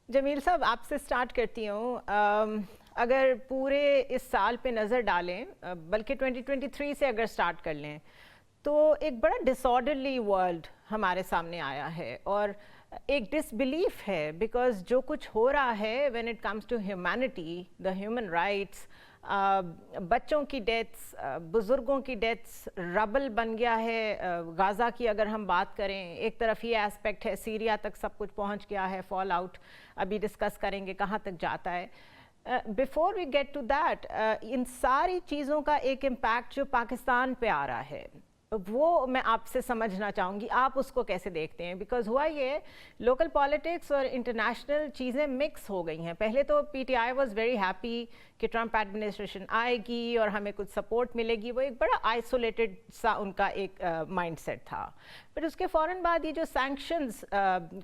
جمیل صاحب آپ سے سٹارٹ کرتی ہوں. اگر پورے اس سال پہ نظر ڈالیں بلکہ 2023 سے اگر سٹارٹ کر لیں تو ایک بڑا ڈس آرڈرلی ورلڈ ہمارے سامنے آیا ہے اور ایک ڈس بلیف ہے بیکاز جو کچھ ہو رہا ہے when it comes to humanity the human rights, بچوں کی ڈیتھس، بزرگوں کی ڈیتھس، ربل بن گیا ہے. غازہ کی اگر ہم بات کریں ایک طرف یہ ایسپیکٹ ہے، سیریا تک سب کچھ پہنچ گیا ہے، فال آؤٹ ابھی ڈسکس کریں گے کہاں تک جاتا ہے. Before we get to that ان ساری چیزوں کا ایک امپیکٹ جو پاکستان پہ آ رہا ہے وہ میں آپ سے سمجھنا چاہوں گی، آپ اس کو کیسے دیکھتے ہیں؟ بیکاز ہوا یہ لوکل پالیٹکس اور انٹرنیشنل چیزیں مکس ہو گئی ہیں. پہلے تو P T I was very happy کہ ٹرمپ ایڈمنسٹریشن آئے گی اور ہمیں کچھ سپورٹ ملے گی، وہ ایک بڑا آئسولیٹڈ سا ان کا ایک مائنڈ سیٹ تھا. پھر اس کے فوراً بعد یہ جو سینکشنز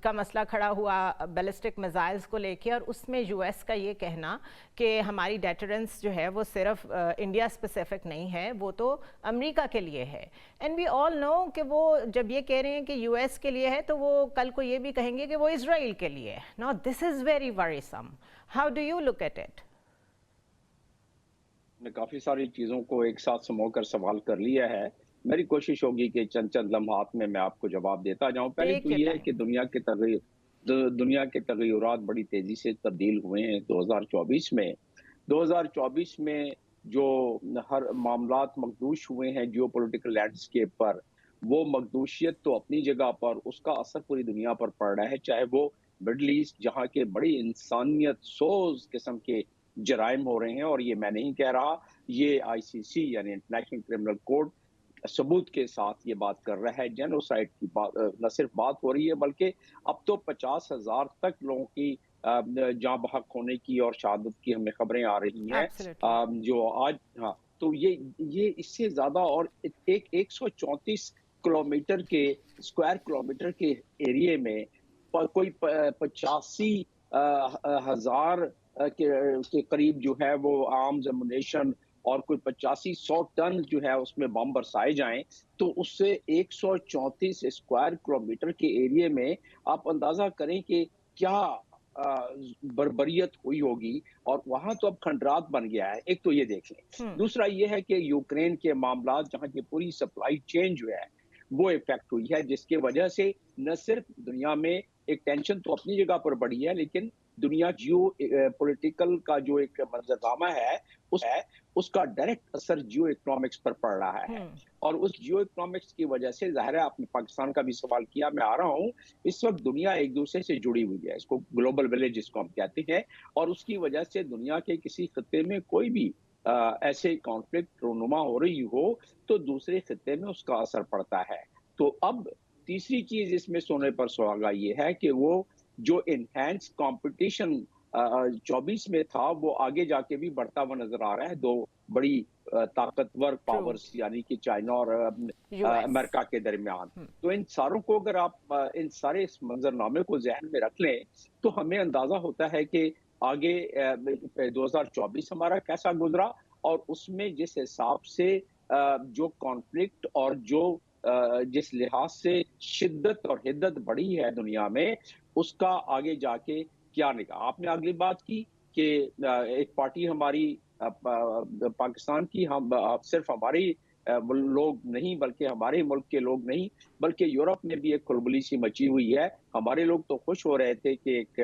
کا مسئلہ کھڑا ہوا بیلسٹک میزائلز کو لے کے، اور اس میں یو ایس کا یہ کہنا کہ ہماری ڈیٹرنس جو ہے وہ صرف انڈیا اسپیسیفک نہیں ہے، وہ تو امریکہ کے لیے ہے. اینڈ وی آل نو کہ وہ جب یہ کہہ رہے ہیں کہ یو ایس کے لیے ہے تو وہ کل کو یہ بھی کہیں گے کہ وہ اسرائیل کے لیے ہے. ناؤ دس از ویری وریسم. How do you look at it? نے کافی ساری چیزوں کو ایک ساتھ سمو کر سوال کر لیا ہے. میری کوشش ہوگی کہ چند چند لمحات میں آپ کو جواب دیتا جاؤں. پہلے ٹیک تو یور یہ ہے ٹائم. کہ دنیا کے تغیرات بڑی تیزی سے تبدیل ہوئے ہیں 2024 میں. 2024 میں جو ہر معاملات مخدوش ہوئے ہیں جیو پولیٹیکل لینڈسکیپ پر، وہ مخدوشیت تو اپنی جگہ پر اس کا اثر پوری دنیا پر پڑ رہا ہے، چاہے وہ مڈل ایسٹ جہاں کے بڑی انسانیت سوز قسم کے جرائم ہو رہے ہیں. اور یہ میں نہیں کہہ رہا، یہ آئی سی سی یعنی انٹرنیشنل کرمنل کورٹ ثبوت کے ساتھ یہ بات کر رہا ہے. جینوسائیڈ کی بات نہ صرف بات ہو رہی ہے بلکہ اب تو 50,000 تک لوگوں کی جاں بحق ہونے کی اور شہادت کی ہمیں خبریں آ رہی ہیں. ایبسلیٹلی. جو آج ہاں تو یہ اس سے زیادہ اور 134 کلومیٹر کے اسکوائر کلومیٹر کے ایریے میں کوئی 85,000 کے قریب جو ہے وہ آرمز ایمونیشن اور کوئی 85-100 ٹن جو ہے اس میں بم برسائے جائیں تو اس سے 134 اسکوائر کلومیٹر کے ایریے میں آپ اندازہ کریں کہ کیا بربریت ہوئی ہوگی. اور وہاں تو اب کھنڈرات بن گیا ہے. ایک تو یہ دیکھ لیں. دوسرا یہ ہے کہ یوکرین کے معاملات جہاں کی پوری سپلائی چین جو ہے وہ افیکٹ ہوئی ہے، جس کی وجہ سے نہ صرف دنیا میں ایک ٹینشن تو اپنی جگہ پر بڑھی ہے، لیکن دنیا جیو پولیٹیکل کا جو ایک منظرنامہ ہے اس کا ڈائریکٹ اثر جیو اکنامکس پر پڑ رہا ہے. اور اس جیو اکنامکس کی وجہ سے ظاہر ہے، آپ نے پاکستان کا بھی سوال کیا، میں آ رہا ہوں. اس وقت دنیا ایک دوسرے سے جڑی ہوئی ہے، اس کو گلوبل ولیج جس کو ہم کہتے ہیں، اور اس کی وجہ سے دنیا کے کسی خطے میں کوئی بھی ایسے کانفلکٹ رونما ہو رہی ہو تو دوسرے خطے میں اس کا اثر پڑتا ہے. تو اب تیسری چیز اس میں سونے پر سہاگا یہ ہے کہ وہ جو انہینس کمپٹیشن 24 میں تھا وہ آگے جا کے بھی بڑھتا ہوا نظر آ رہا ہے. دو بڑی طاقتور ٹرو. پاورز یعنی کہ چائنا اور یو ایس. امریکہ کے درمیان. تو ان ساروں کو اگر آپ ان سارے اس منظرنامے کو ذہن میں رکھ لیں تو ہمیں اندازہ ہوتا ہے کہ آگے 2024 ہمارا کیسا گزرا، اور اس میں جس حساب سے جو کانفلکٹ اور جو جس لحاظ سے شدت اور حدت بڑھی ہے دنیا میں، اس کا آگے جا کے کیا نکاح. آپ نے اگلی بات کی کہ ایک پارٹی ہماری پاکستان کی، ہم صرف ہماری لوگ نہیں بلکہ ہمارے ملک کے لوگ نہیں بلکہ یورپ میں بھی ایک کھلبلی سی مچی ہوئی ہے. ہمارے لوگ تو خوش ہو رہے تھے کہ ایک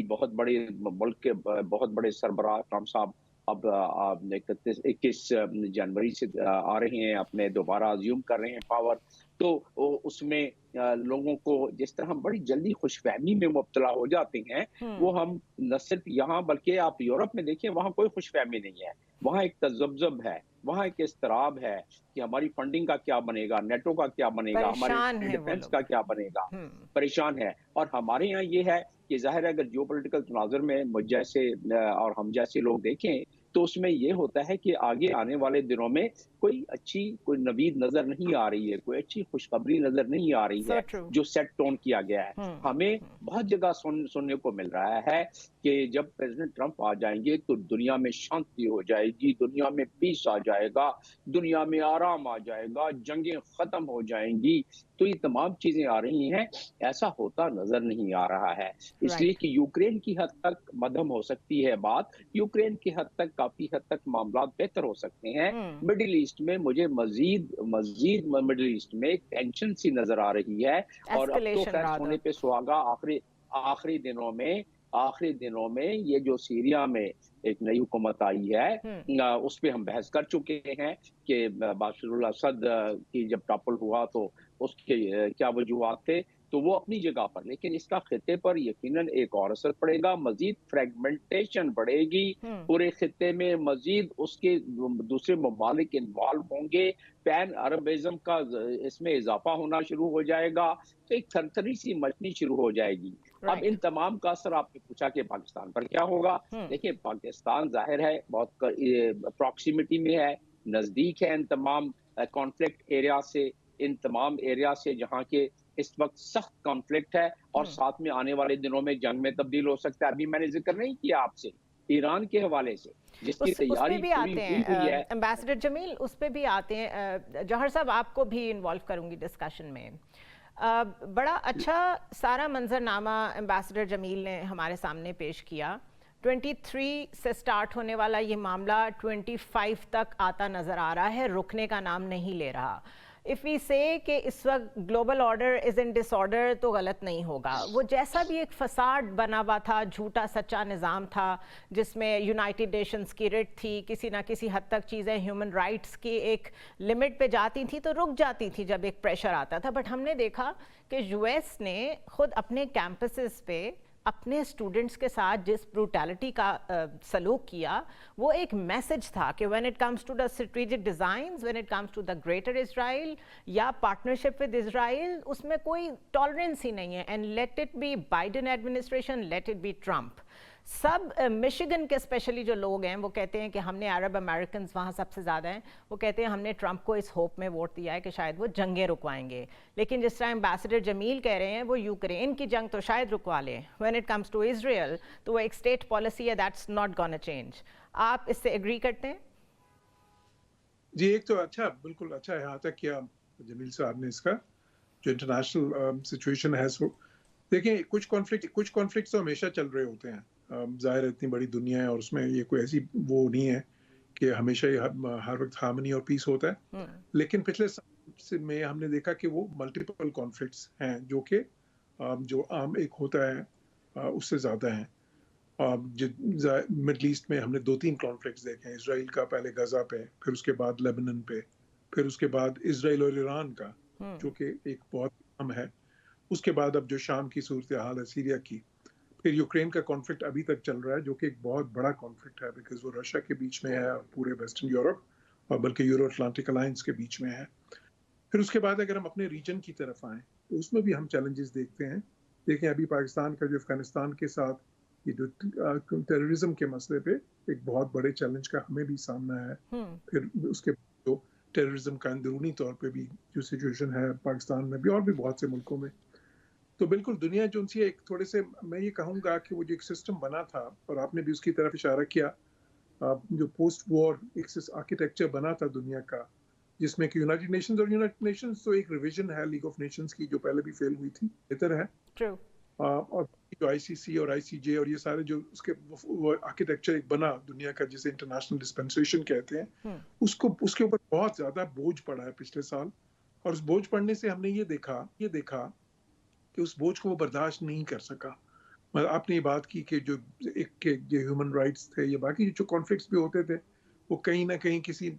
بہت بڑے ملک کے بہت بڑے سربراہ ٹرمپ صاحب اب 21 جنوری سے آ رہے ہیں، اپنے دوبارہ ازیوم کر رہے ہیں پاور. تو اس میں لوگوں کو جس طرح ہم بڑی جلدی خوش فہمی میں مبتلا ہو جاتے ہیں، وہ ہم نہ صرف یہاں بلکہ آپ یورپ میں دیکھیں وہاں کوئی خوش فہمی نہیں ہے. وہاں ایک تذبذب ہے، وہاں ایک اضطراب ہے کہ ہماری فنڈنگ کا کیا بنے گا، نیٹو کا کیا بنے گا، ہمارے پریشان ہیں وہ ڈیفنس لوگ. کا کیا بنے گا. پریشان ہے. اور ہمارے یہاں یہ ہے کہ ظاہر ہے اگر جیو پولیٹیکل تناظر میں مجھ جیسے اور ہم جیسے لوگ دیکھیں تو اس میں یہ ہوتا ہے کہ آگے آنے والے دنوں میں کوئی نوید نظر نہیں آ رہی ہے، کوئی اچھی خوشخبری نظر نہیں آ رہی سو ہے ٹرو. جو سیٹ ٹون کیا گیا ہے. ہمیں بہت جگہ سننے کو مل رہا ہے کہ جب پریزیڈنٹ ٹرمپ آ جائیں گے تو دنیا میں شانتی ہو جائے گی، دنیا میں پیس آ جائے گا، دنیا میں آرام آ جائے گا، جنگیں ختم ہو جائیں گی. تو یہ تمام چیزیں آ رہی ہیں، ایسا ہوتا نظر نہیں آ رہا ہے، اس لیے رائٹ. کہ یوکرین کی حد تک مدھم ہو سکتی ہے بات، یوکرین کی حد تک کافی حد تک معاملات بہتر ہو سکتے ہیں، ہوں. مڈل ایسٹ میں مجھے مزید مڈل ایسٹ میں ایک ٹینشن سی نظر آ رہی ہے، اور اب تو ایسکلیشن خیر رادر. سونے پہ سہاگا آخری دنوں میں یہ جو سیریا میں ایک نئی حکومت آئی ہے، ہوں. اس پہ ہم بحث کر چکے ہیں کہ بشار الاسد کی جب ٹاپل ہوا تو اس کے کیا وجوہات تھے، تو وہ اپنی جگہ پر، لیکن اس کا خطے پر یقیناً ایک اور اثر پڑے گا، مزید فریگمنٹیشن بڑھے گی ہوں. پورے خطے میں، مزید اس کے دوسرے ممالک انوالو ہوں گے، پین عربزم کا اس میں اضافہ ہونا شروع ہو جائے گا، تو ایک تھرتھری سی مچنی شروع ہو جائے گی۔ اب رائٹ. ان تمام کا اثر آپ نے پوچھا کہ پاکستان پر کیا ہوگا، ہوں. دیکھیں پاکستان ظاہر ہے بہت پراکسیمٹی میں ہے، نزدیک ہے ان تمام کانفلکٹ ایریا سے، ان تمام ایریا سے جہاں کے اس وقت سخت کانفلکٹ ہے، اور ہوں. ساتھ میں آنے والے دنوں میں جنگ میں تبدیل ہو سکتا ہے۔ ابھی میں نے ذکر نہیں کیا آپ سے ایران کے حوالے سے، جس کی اس پہ تیاری بھی پوری آتے ہیں ہوئی ہے۔ امبیسڈر جمیل، اس پہ بھی آتے ہیں. جوہر صاحب آپ کو بھی انوالو کروں گی ڈسکشن میں. بڑا اچھا سارا منظرنامہ امبیسڈر جمیل نے ہمارے سامنے پیش کیا. 23 سے سٹارٹ ہونے والا یہ معاملہ 25 تک آتا نظر آ رہا ہے، رکنے کا نام نہیں لے رہا. اف وی سے کہ اس وقت global order is in disorder تو غلط نہیں ہوگا. وہ جیسا بھی ایک فساد بنا ہوا تھا، جھوٹا سچا نظام تھا جس میں یونائٹڈ نیشنز کی رٹ تھی، کسی نہ کسی حد تک چیزیں ہیومن رائٹس کی ایک لمٹ پہ جاتی تھی تو رک جاتی تھی جب ایک پریشر آتا تھا. بٹ ہم نے دیکھا کہ یو ایس نے خود اپنے کیمپسز پہ اپنے اسٹوڈنٹس کے ساتھ جس بروٹیلٹی کا سلوک کیا، وہ ایک میسج تھا کہ when it comes to the strategic designs, when it comes to the greater Israel یا partnership with Israel، اس میں کوئی ٹالرنس ہی نہیں ہے. and let it be Biden administration, let it be Trump. Sub Michigan کے especially جو لوگ ہیں وہ کہتے ہیں کہ ہم نے عرب امریکنز وہاں سب سے زیادہ ہیں، وہ کہتے ہیں ہم نے ٹرمپ کو اس ہوپ میں ووٹ دیا ہے کہ شاید وہ جنگیں رکوائیں گے. لیکن جس طرح امبیسڈر جمیل کہہ رہے ہیں وہ یوکرین کی جنگ تو شاید رکوا لیں، when it comes to Israel تو وہ ایک اسٹیٹ پالیسی ہے، دیٹس ناٹ گونا چینج. آپ اس سے ایگری کرتے ہیں؟ جی ایک تو اچھا بالکل اچھا احاطہ کیا جمیل صاحب نے اس کا جو انٹرنیشنل سچویشن ہے. دیکھیں کچھ کانفلکٹس تو ہمیشہ چل رہے ہوتے ہیں، ظاہر ہے اتنی بڑی دنیا ہے اور اس میں یہ کوئی ایسی وہ نہیں ہے کہ ہمیشہ ہر وقت ہارمنی اور پیس ہوتا ہے. لیکن پچھلے سال میں ہم نے دیکھا کہ وہ ملٹیپل کانفلکٹس ہیں جو کہ جو عام ایک ہوتا ہے اس سے زیادہ ہیں. مڈل ایسٹ میں ہم نے 2-3 کانفلکٹس دیکھے ہیں، اسرائیل کا پہلے غزہ پہ، پھر اس کے بعد لیبنن پہ، پھر اس کے بعد اسرائیل اور ایران کا جو کہ ایک بہت اہم ہے، اس کے بعد اب جو شام کی صورتحال ہے سیریا کی، پھر یوکرین کا کانفلکٹ ابھی تک چل رہا ہے جو کہ ایک بہت بڑا کانفلکٹ ہے بیکاز وہ رشیا کے بیچ میں ہے اور پورے ویسٹرن یورپ اور بلکہ یورو اٹلانٹک الائنس کے بیچ میں ہے. پھر اس کے بعد اگر ہم اپنے ریجن کی طرف آئیں تو اس میں بھی ہم چیلنجز دیکھتے ہیں. دیکھیں ابھی پاکستان کا جو افغانستان کے ساتھ یہ جو ٹیررزم کے مسئلے پہ ایک بہت بڑے چیلنج کا ہمیں بھی سامنا ہے. پھر اس کے جو ٹیررزم کا اندرونی طور پہ بھی جو سچویشن ہے پاکستان میں بھی اور بھی بہت سے ملکوں میں، تو بالکل دنیا جو ان سے ایک تھوڑے سے میں یہ کہوں گا کہ وہ جو ایک سسٹم بنا تھا اور آپ نے بھی اس کی طرف اشارہ کیا، جو پوسٹ وار ایک آرکیٹیکچر بنا تھا دنیا کا جس میں کہ یونائٹڈ نیشنز، اور یونائٹڈ نیشنز تو ایک ریویژن ہے لیگ آف نیشنز کی جو پہلے بھی فیل ہوئی تھی، بہتر ہے. اور جو آئی سی سی اور آئی سی جے اور یہ سارے جو اس کے آرکیٹیکچر ایک بنا دنیا کا جسے انٹرنیشنل ڈسپینسیشن کہتے ہیں، اس کے اوپر بہت زیادہ بوجھ پڑا ہے پچھلے سال. اور اس بوجھ پڑنے سے ہم نے یہ دیکھا کہ اس بوجھ کو وہ برداشت نہیں کر سکا. آپ نے یہ بات کی کہ جو ہیومن رائٹس تھے یا باقی جو کانفلکٹس بھی ہوتے تھے وہ کہیں نہ کہیں کسی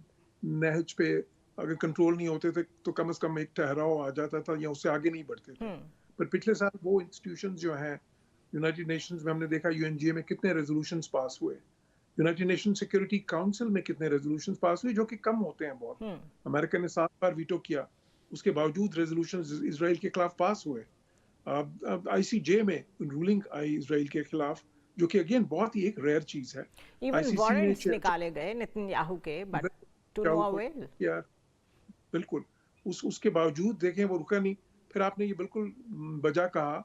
نہج پہ اگر کنٹرول نہیں ہوتے تھے تو کم از کم ایک ٹھہراؤ آ جاتا تھا یا اس سے آگے نہیں بڑھتے تھے. پر پچھلے سال وہ انسٹیٹیوشنز جو ہیں یونائٹڈ نیشنز میں ہم نے دیکھا یو این جی اے میں کتنے ریزولوشنز پاس ہوئے، یونائٹڈ نیشن سیکورٹی کاؤنسل میں کتنے ریزولوشنز پاس ہوئے جو کہ کم ہوتے ہیں بہت. امریکہ نے 7 بار ویٹو کیا، اس کے باوجود ریزولوشنز اسرائیل کے خلاف پاس ہوئے. آئی سی جے میں رولنگ آئی اسرائیل کے خلاف جو کہ اگین بہت ہی ایک ریئر چیز ہے. ایون وارنٹس نکالے گئے نتن کے بٹ ٹو نو اویل. بالکل اس کے باوجود دیکھیں وہ رکا نہیں. پھر آپ نے یہ بالکل بجا کہا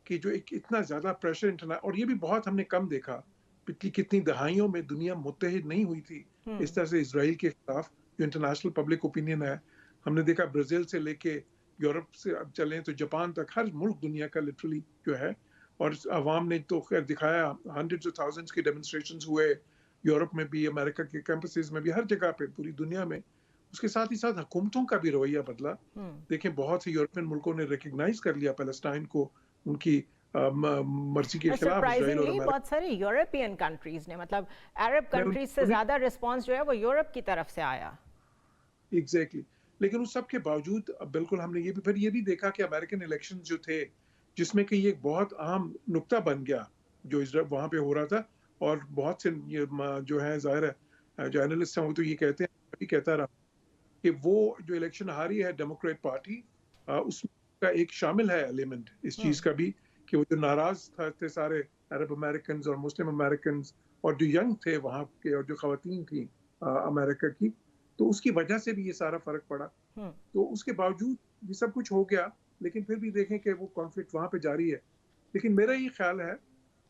کہ جو ایک اتنا زیادہ پریشر اور یہ بھی بہت ہم نے کم دیکھا، پچھلی کتنی دہائیوں میں دنیا متحد نہیں ہوئی تھی اس طرح سے اسرائیل کے خلاف جو انٹرنیشنل پبلک اوپینین ہے. ہم نے دیکھا برازیل سے لے کے یورپ سے اب چلیں تو جاپان تک، ہر ملک دنیا کا لٹرلی جو ہے، اور عوام نے تو خیر دکھایا، ہنڈریڈز آف تھاؤزنڈس کے ڈیمونسٹریشنز ہوئے یورپ میں بھی، امریکہ کے کیمپسز میں بھی، ہر جگہ پہ پوری دنیا میں. اس کے ساتھ ہی ساتھ حکومتوں کا بھی رویہ بدلا. دیکھیں بہت سے یورپین ملکوں نے ریکگنائز کر لیا پیلسٹائن کو ان کی مرضی کے خلاف. اسرائیل اور امریکہ، بہت ساری یورپین کنٹریز نے، مطلب عرب کنٹریز سے زیادہ رسپانس جو ہے وہ یورپ کی طرف سے آیا. ایگزیکٹلی. لیکن اس سب کے باوجود بالکل ہم نے یہ بھی پھر یہ بھی دیکھا کہ امریکن الیکشن جو تھے، جس میں کہ یہ ایک بہت اہم نقطہ بن گیا جو وہاں پہ ہو رہا تھا، اور بہت سے جو ہے ظاہر ہے جو اینالسٹ ہیں وہ تو یہ کہتے ہیں، بھی کہتا رہا کہ وہ جو الیکشن ہاری ہے ڈیموکریٹ پارٹی، اس کا ایک شامل ہے ایلیمنٹ اس چیز کا بھی کہ وہ جو ناراض تھے سارے عرب امریکنز اور مسلم امریکنز اور جو ینگ تھے وہاں کے اور جو خواتین تھیں امریکہ کی، تو اس کی وجہ سے بھی یہ سارا فرق پڑا. تو اس کے باوجود یہ سب کچھ ہو گیا، لیکن پھر بھی دیکھیں کہ وہ کانفلکٹ وہاں پہ جاری ہے. لیکن میرا یہ خیال ہے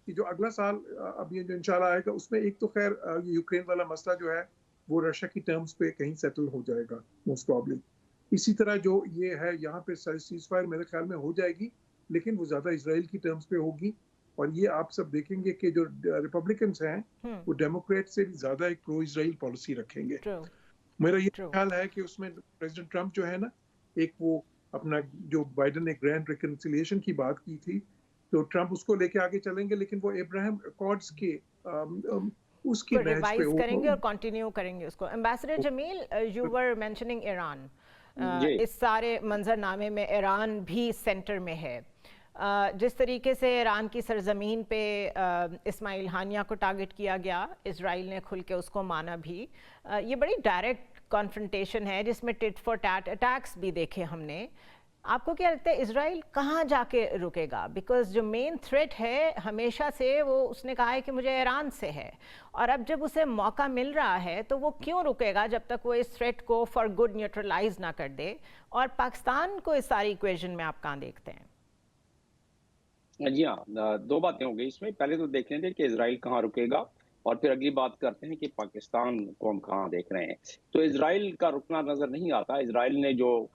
کہ جو اگلا سال اب یہ جو انشاءاللہ آئے گا، اس میں ایک تو خیر یوکرین والا مسئلہ جو ہے وہ رشیا کی ٹرمز پہ کہیں سیٹل ہو جائے گا موسٹ پرابلی. اسی طرح جو یہ ہے یہاں پہ سیز فائر میرے خیال میں ہو جائے گی، لیکن وہ زیادہ اسرائیل کی ٹرمز پہ ہوگی. اور یہ آپ سب دیکھیں گے کہ جو ریپبلکنز ہیں وہ ڈیموکریٹ سے بھی زیادہ ایک پرو اسرائیل پالیسی رکھیں گے. میرا یہ خیال ہے کہ اس میں پریزیڈنٹ ٹرمپ جو ہے نا، ایک وہ اپنا جو بائیڈن نے گرینڈ ریکنسیلیشن کی بات کی تھی، تو ٹرمپ اس کو لے کے آگے چلیں گے، لیکن وہ ابراہیم اکارڈز کے اس کی نہج پہ کریں گے اور کنٹینیو کریں گے اس کو. Ambassador Jamil, you were mentioning Iran. اس سارے منظر نامے میں ایران بھی سینٹر میں ہے. جس طریقے سے ایران کی سرزمین پہ اسماعیل ہانیہ کو ٹارگٹ کیا گیا، اسرائیل نے کھل کے اس کو مانا بھی. یہ بڑی ڈائریکٹ کانفرنٹیشن ہے جس میں ٹٹ فار ٹیٹ اٹیکس بھی دیکھے ہم نے. آپ کو کیا لگتا ہے اسرائیل کہاں جا کے رکے گا؟ بیکاز جو مین تھریٹ ہے ہمیشہ سے وہ اس نے کہا ہے کہ مجھے ایران سے ہے، اور اب جب اسے موقع مل رہا ہے تو وہ کیوں رکے گا جب تک وہ اس تھریٹ کو فار گڈ نیوٹرلائز نہ کر دے؟ اور پاکستان کو اس ساری ایکویژن میں آپ کہاں دیکھتے ہیں؟ جی ہاں، دو باتیں ہو گئی اس میں. پہلے تو دیکھ لیں گے کہ اسرائیل کہاں رکے گا، اور پھر اگلی بات کرتے ہیں کہ پاکستان کو ہم کہاں دیکھ رہے ہیں. تو اسرائیل کا رکنا نظر نہیں آتا. اسرائیل نے جو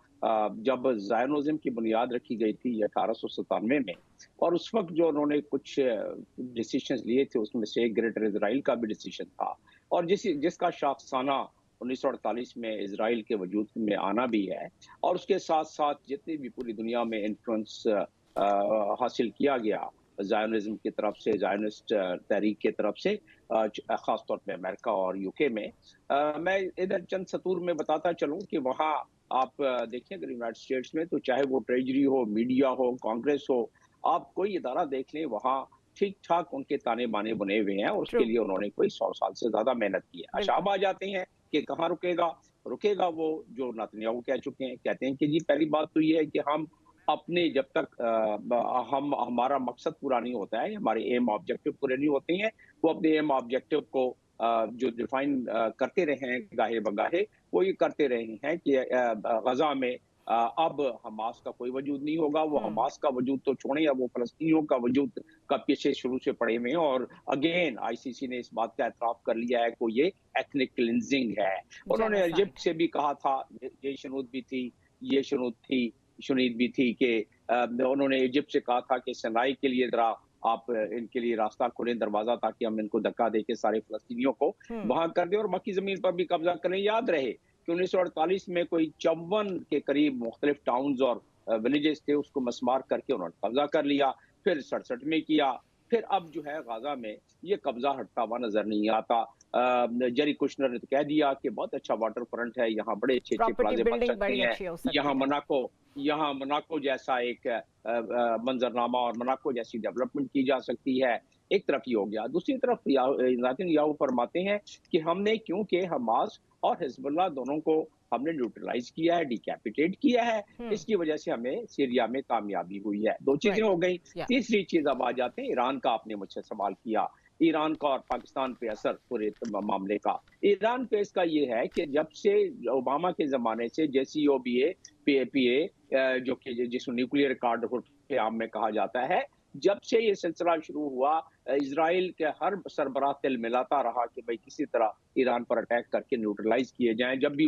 جب زائونزم کی بنیاد رکھی گئی تھی 1897 میں، اور اس وقت جو انہوں نے کچھ ڈیسیشنز لیے تھے، اس میں سے گریٹر اسرائیل کا بھی ڈیسیشن تھا، اور جس کا شاخسانہ 1948 میں اسرائیل کے وجود میں آنا بھی ہے. اور اس کے ساتھ ساتھ جتنی بھی پوری دنیا میں انفلوئنس حاصل کیا گیا زائونزم کی طرف سے، زائونسٹ تحریک کی طرف سے، خاص طور پہ امریکہ اور یوکے میں. میں ادھر چند سطور میں بتاتا چلوں کہ وہاں آپ دیکھیں اگر یونائٹڈ اسٹیٹس میں، تو چاہے وہ ٹریجری ہو، میڈیا ہو، کانگریس ہو، آپ کوئی ادارہ دیکھ لیں، وہاں ٹھیک ٹھاک ان کے تانے بانے بنے ہوئے ہیں، اور اس کے لیے انہوں نے کوئی 100 سال سے زیادہ محنت کی ہے. اشعاب آ جاتے ہیں کہ کہاں رکے گا وہ جو نتنیاہو کہہ چکے ہیں. کہتے ہیں کہ جی پہلی بات تو یہ ہے کہ ہم اپنے جب تک ہمارا مقصد پورا نہیں ہوتا ہے، ہمارے ایم آبجیکٹو پورے نہیں ہوتے ہیں، وہ اپنے ایم آبجیکٹو کو جو ڈیفائن کرتے رہے ہیں گاہے بگاہے، وہ یہ کرتے رہے ہیں کہ غزہ میں اب حماس کا کوئی وجود نہیں ہوگا. وہ حماس کا وجود تو چھوڑیں، اب وہ فلسطینیوں کا وجود کا پیچھے شروع سے پڑے ہوئے ہیں. اور اگین آئی سی سی نے اس بات کا اعتراف کر لیا ہے کہ یہ ایتھنک کلینزنگ ہے. انہوں نے ایجپٹ سے بھی کہا تھا، یہ شنود بھی تھی، یہ شنید بھی تھی کہ انہوں نے ایجپٹ سے کہا تھا کہ سنائی کے لیے ذرا آپ ان کے لیے راستہ کھولیں، دروازہ، تاکہ ہم ان کو دھکا دے کے سارے فلسطینیوں کو وہاں کر دیں اور باقی زمین پر بھی قبضہ کریں. یاد رہے کہ 1948 میں کوئی 54 کے قریب مختلف ٹاؤنز اور ولیجز تھے، اس کو مسمار کر کے انہوں نے قبضہ کر لیا. پھر 67 میں کیا. پھر اب جو ہے غزہ میں یہ قبضہ ہٹتا ہوا نظر نہیں آتا. جیری کشنر نے تو کہہ دیا کہ بہت اچھا واٹر فرنٹ ہے، یہاں بڑے اچھے پلازے بن سکتے ہیں، یہاں مناکو جیسا ایک منظرنامہ اور مناکو جیسی ڈیولپمنٹ کی جا سکتی ہے. ایک طرف یہ ہو گیا. دوسری طرف نتنیاہو فرماتے ہیں کہ ہم نے کیونکہ حماس اور حزب اللہ دونوں کو ہم نے نیوٹرلائز کیا ہے، ڈیکیپیٹیٹ کیا ہے، اس کی وجہ سے ہمیں سیریا میں کامیابی ہوئی ہے. دو چیزیں ہو گئیں. تیسری چیز اب آ جاتے ہیں ایران کا. آپ نے مجھ سے سوال کیا ایران کا اور پاکستان پہ اثر پورے معاملے کا. ایران پہ اس کا یہ ہے کہ جب سے اوباما کے زمانے سے JCPOA PA جو کہ جس کو نیوکلیئر کارڈ کے عام میں کہا جاتا ہے، جب سے یہ سلسلہ شروع ہوا، اسرائیل کے ہر سربراہ تل ملاتا رہا کہ بھئی کسی طرح ایران پر اٹیک کر کے نیوٹرلائز کیے جائیں. جب بھی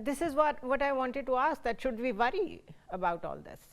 This is what I wanted to ask, that should we worry about all this?